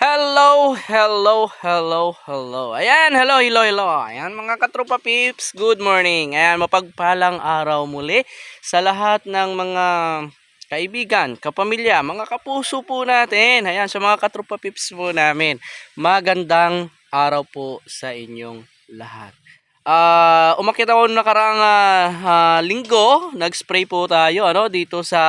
Hello, hello, hello, hello. Ayan, hello, hello, hello. Ayan mga katropa pips, good morning. Ayan, mapagpalang araw muli sa lahat ng mga kaibigan, kapamilya, mga kapuso po natin. Ayan, sa mga katropa pips po namin. Magandang araw po sa inyong lahat. Umakyat ako nakaraang linggo, nag-spray po tayo dito sa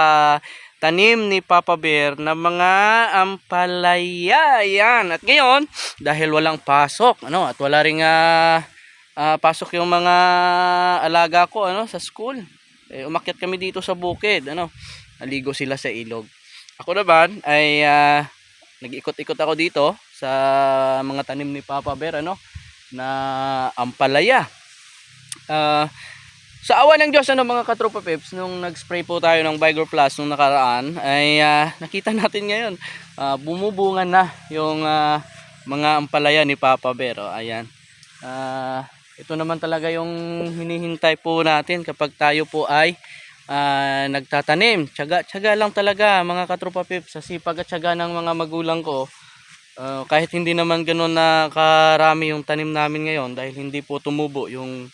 tanim ni Papa Bear na mga ampalaya. Ayan. At ngayon, dahil walang pasok, at wala ring pasok yung mga alaga ko sa school. Umakyat kami dito sa bukid, naligo sila sa ilog. Ako naman ay nag-ikot-ikot ako dito sa mga tanim ni Papa Bear, na ampalaya. Sa awa ng Diyos, mga katropa peps, nung nag-spray po tayo ng Vigor Plus nung nakaraan, ay nakita natin ngayon, bumubunga na yung mga ampalaya ni Papa Bear. Ayan. Ito naman talaga yung hinihintay po natin kapag tayo po ay nagtatanim. Tiyaga lang talaga mga katropa peps, sa sipag at tiyaga ng mga magulang ko. Kahit hindi naman ganoon na karami yung tanim namin ngayon dahil hindi po tumubo yung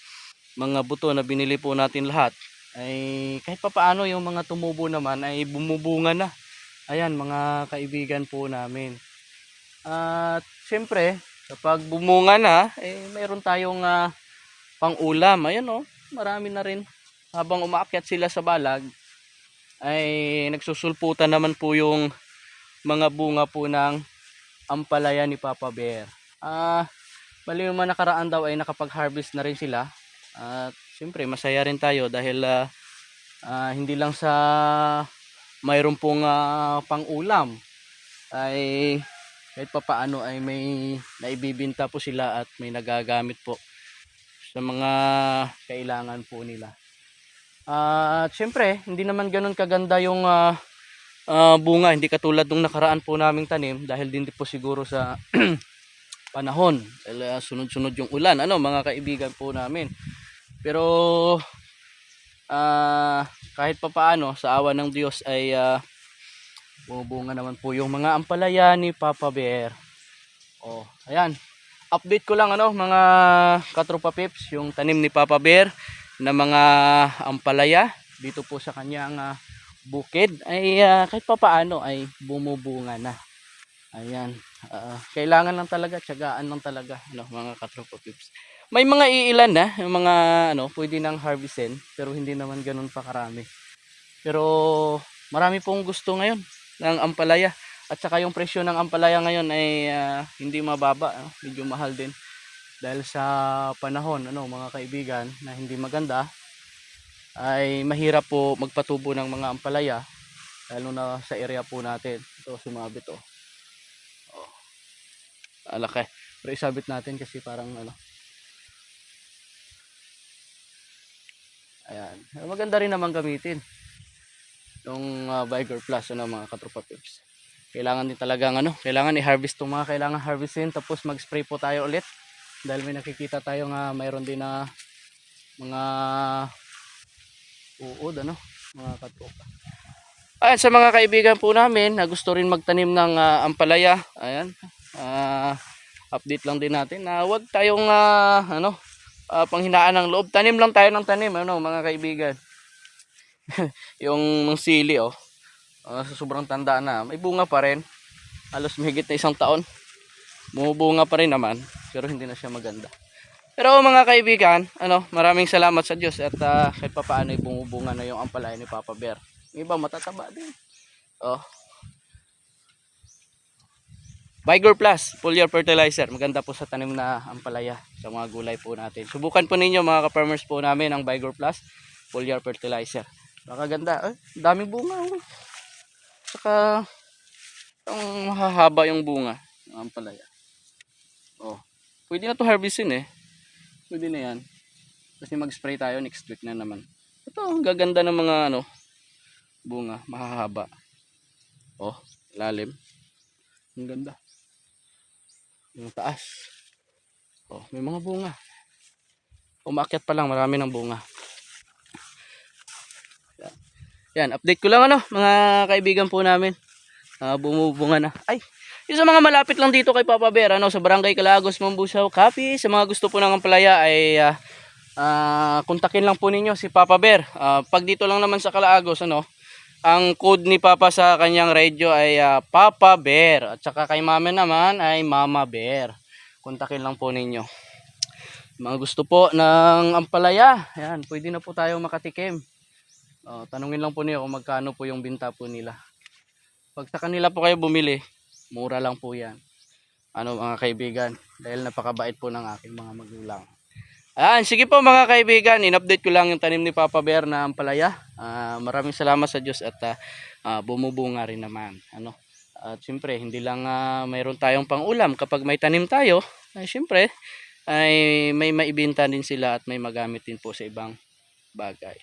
mga buto na binili po natin lahat, ay kahit papaano yung mga tumubo naman ay bumubunga na. Ayan mga kaibigan po namin. At syempre kapag bumunga na, mayroon tayong pang-ulam. Ayan marami na rin. Habang umaakyat sila sa balag ay nagsusulputan naman po yung mga bunga po ng ampalaya ni Papa Bear. Bali yung mga nakaraan daw ay nakapag-harvest na rin sila. At siyempre masaya rin tayo dahil hindi lang sa mayroon pong pang-ulam, ay kahit papaano ay may naibibinta po sila at may nagagamit po sa mga kailangan po nila. At siyempre hindi naman ganoon kaganda yung bunga, hindi katulad nung nakaraan po naming tanim dahil din po siguro sa panahon, dahil sunod-sunod yung ulan, mga kaibigan po namin. Pero kahit papaano sa awa ng Diyos ay bumubunga naman po yung mga ampalaya ni Papa Bear. Ayan. Update ko lang mga katropa pips, yung tanim ni Papa Bear na mga ampalaya dito po sa kanyang bukid ay kahit papaano ay bumubunga na. Ayan. Kailangan lang talaga, tiyagaan lang talaga mga katropa pips. May mga iilan na yung mga pwede nang harvestin, pero hindi naman ganoon pa karami. Pero marami pong gusto ngayon ng ampalaya, at saka yung presyo ng ampalaya ngayon ay hindi mababa, medyo mahal din dahil sa panahon mga kaibigan na hindi maganda, ay mahirap po magpatubo ng mga ampalaya lalo na sa area po natin. Ito sumabit alaki, pero isabit natin kasi parang ayan, maganda rin naman gamitin yung Vigor Plus mga katropa pips. Kailangan din talagang kailangan i-harvest itong mga kailangan harvestin, tapos mag-spray po tayo ulit dahil may nakikita tayo nga mayroon din na mga uod mga katropa. Ayan, sa mga kaibigan po namin na gusto rin magtanim ng ampalaya, ayan, update lang din natin na huwag tayong panghinaan ng loob. Tanim lang tayo ng tanim mga kaibigan. Yung sili sa sobrang tanda na, may bunga pa rin. Halos mahigit na 1 taon. Bumubunga pa rin naman, pero hindi na siya maganda. Pero mga kaibigan, maraming salamat sa Diyos at kahit papaano ay bumubunga na yung ampalaya ni Papa Bear. Yung iba matataba din. Vigor Plus, foliar fertilizer. Maganda po sa tanim na ampalaya, sa mga gulay po natin. Subukan po ninyo mga ka-farmers po namin ang Vigor Plus, foliar fertilizer. Nakaganda. Daming bunga. Saka ang mahahaba yung bunga ng ampalaya. Pwede na to harvestin Pwede na yan. Kasi mag-spray tayo next week na naman. Ito, ang gaganda ng mga bunga, mahahaba. Lalim. Ang ganda. Yung taas. May mga bunga. Umakyat pa lang, marami ng bunga. Yan, update ko lang mga kaibigan po namin. Bumubunga na. Ay, yung sa mga malapit lang dito kay Papa Bear, ano, sa Barangay Calagos, Mambusaw, Capi, sa mga gusto po ng ampalaya ay kontakin lang po ninyo si Papa Bear. Pag dito lang naman sa Calagos, ano, ang code ni Papa sa kanyang radio ay Papa Bear. At saka kay Mama naman ay Mama Bear. Kontakin lang po ninyo. Mga gusto po ng ampalaya, ayan, pwede na po tayo makatikim. Tanungin lang po niyo kung magkano po yung binta po nila. Pag sa kanila po kayo bumili, mura lang po yan. Ano mga kaibigan, dahil napakabait po ng aking mga magulang. Ayan, sige po mga kaibigan, in-update ko lang yung tanim ni Papa Bear na ampalaya. Maraming salamat sa Diyos at bumubunga rin naman. Ano? At siyempre, hindi lang mayroon tayong pang-ulam. Kapag may tanim tayo, ay siyempre, ay may maibenta din sila at may magamit din po sa ibang bagay.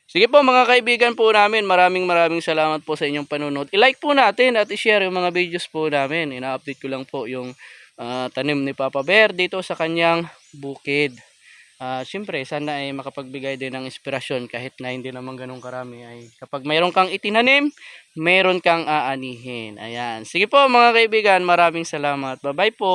Sige po mga kaibigan po namin, maraming salamat po sa inyong panunod. I-like po natin at i-share yung mga videos po namin. Ina-update ko lang po yung tanim ni Papa Bear dito sa kanyang bukid. Siyempre, sana ay makapagbigay din ng inspirasyon kahit na hindi naman ganun karami. Ay kapag mayroon kang itinanim, mayroon kang aanihin. Ayan. Sige po mga kaibigan, maraming salamat. Bye-bye po.